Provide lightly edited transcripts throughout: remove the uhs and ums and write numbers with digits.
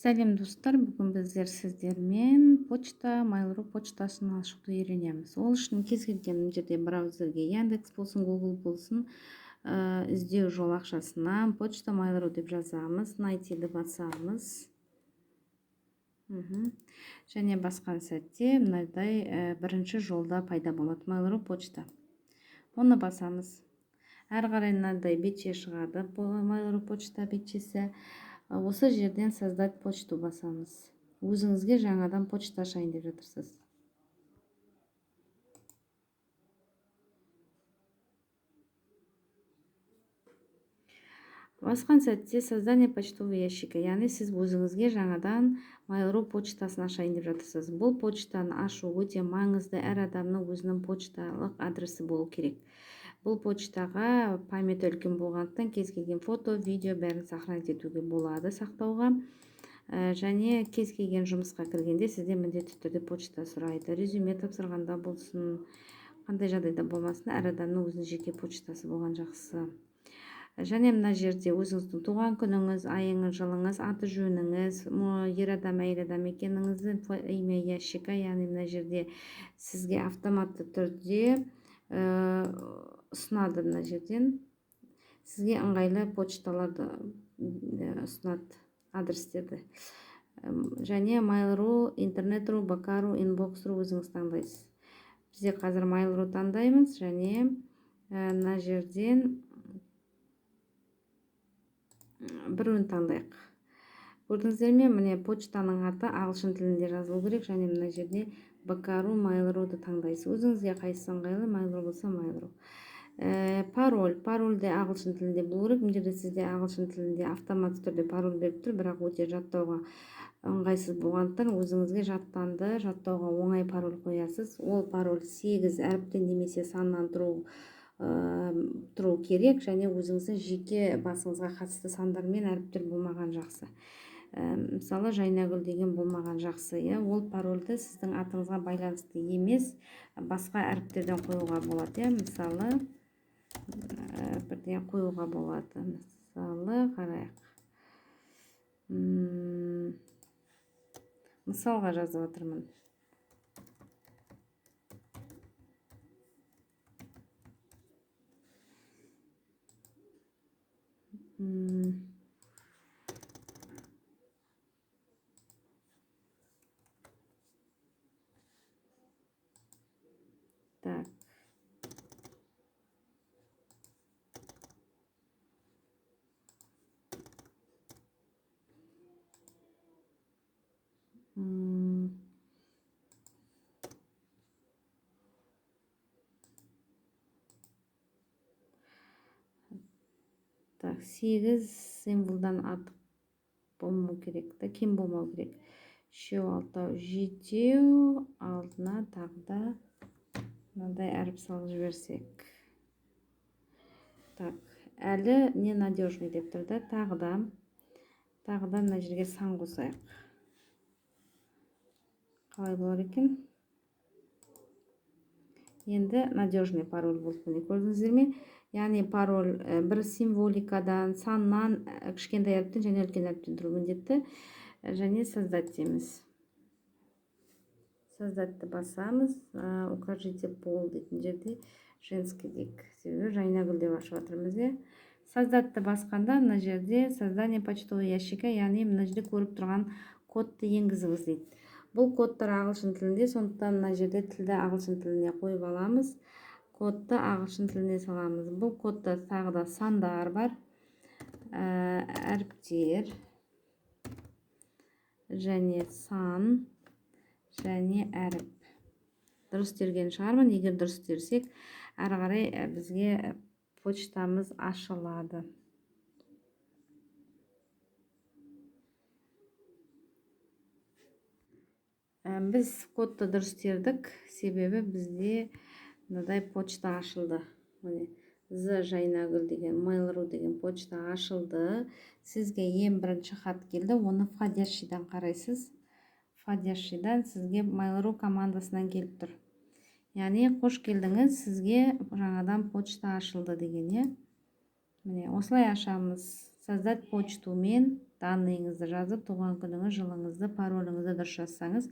Сәлем достар, бүгін біздер сіздермен почта, Mail.ru почтасын ашуды үйренеміз. Ол үшін кез келген жерде браузерге Яндекс болсын, Google болсын, іздеу жол ақшасынан почта Mail.ru деп жазамыз, найтиді басамыз. Және басқан сәтте мынадай бірінші жолда пайда болады, Mail.ru почта. Оны басамыз. Әр қарай мынадай бетше шығады, Mail.ru почта бетшесі. Осы жерден создать почту басамыз. Өзіңізге жаңадан почта ашайын деп жатырсыз. Басқан сәтте создание почтового ящика, яғни сіз өзіңізге жаңадан Mail.ru почтасын ашайын деп жатырсыз. Бұл почтаны ашу өте маңызды, әр адамның өзінің почталық адресі болу керек. Бұл почтаға память үлкен болғандықтан кез келген фото, видео бәрін сохранить етуге болады, сақтауға. Және кез келген жұмысқа кіргенде сізде міндетті түрде почта сұрайды. Резюме тапсырғанда болсын, қандай жағдайда болмасын, әр адамның өзінің жеке почтасы болған жақсы. Және мына жерде өзіңіздің туған күніңіз, айыңыз, жылыңыз, аты жөніңіз, ер адам, әйел адам екеніңізді, имя ящика, яғни мына жерде сізге автоматты түрде ұсынады. Мына жерден сізге ыңғайлы почталарды ұсынады, адрестерді. Және Mail.ru, Internet.ru, Baka.ru, Inbox.ru өзіңіз таңдайсыз. Бізде қазір Mail.ru таңдаймыз және мына жерден біреуін таңдайық. Көрдіңіздер ме, міне почтаның аты ағылшын тілінде жазылу керек, және мына жерде Baka.ru, Mail.ru-ды таңдайсыз. Өзіңізге қайсысы ыңғайлы, Mail.ru болса Mail.ru. Пароль де ағылшын тілінде болу керек. Мына жерде сізде ағылшын тілінде автоматты түрде пароль беріп тұр, бірақ өте жаттауға ыңғайсыз болғандықтан өзіңізге жаттауға оңай пароль қоясыз. Ол пароль 8 әріптен немесе саннан тұру керек, және өзіңіздің жеке басыңызға қатысты сандар мен әріптер болмаған жақсы. Мысалы, Жайнагүл деген болмаған жақсы. Ол парольді сіздің атыңызға байланысты емес, басқа әріптерден қоюға болады. Мысалы, бірден қоюға болады. Мысалы, қарайық. Мысалға жазып отырмын. Так. Так, 8 символдан артық болмау керек, кем болмау керек. 3, 6, 7 алдына тағда мынадай әріп салып жіберсек. Так, әлі ненадежный деп тұрды. Тағда мына жерге сан қосайық. Қалай болар екен? Енді надежный пароль болды. Көрдіңіздер ме? Яғни пароль бір символикадан, саннан, кішкентай әріптен және үлкен әріптен тұру міндетті. Және создать дейміз. Создатьты басамыз. Укажите пол дейтін жерде женский дейік. Себебі Жайнагүл деп ашып жатырмыз. Создатьты басқанда мына жерде создание почтового ящика, яғни мына жерде көріп тұрған кодты енгізіңіз дейді. Бұл кодтар ағылшын тілінде, сондықтан мына жерде тілді ағылшын тіліне қойып аламыз. Кодты ағылшын тіліне саламыз. Бұл кодта тағы да сандар бар, әріптер және сан және әріп. Дұрыс терген шығармын. Егер дұрыс терсек, әрі қарай бізге почтамыз ашылады. Біз кодты дұрыс тердік, себебі бізде мынадай почта ашылды. Жайнагүл деген, Mail.ru деген почта ашылды. Сізге ең бірінші хат келді, оны входящийдан қарайсыз. Входящийдан сізге Mail.ru командасынан келіп тұр. Яғни, қош келдіңіз, сізге жаңадан почта ашылды деген. Міне, осылай ашамыз. Создать почту мен данныйыңызды жазып, туған күніңіз, жылыңызды, пароліңізді дұрыс жазсаңыз,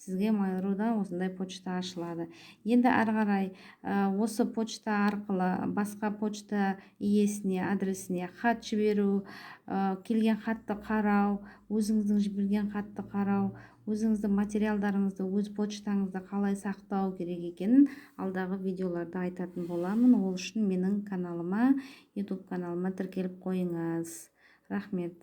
сізге Mail.ru-дан осындай почта ашылады. Енді әрі қарай осы почта арқылы басқа почта иесіне, адресіне хат жіберу, келген хатты қарау, өзіңіздің жіберген хатты қарау, өзіңіздің материалдарыңызды өз почтаңызда қалай сақтау керек екенін алдағы видеоларда айтатын боламын. Ол үшін менің каналыма, YouTube каналыма тіркеліп қойыңыз. Рахмет.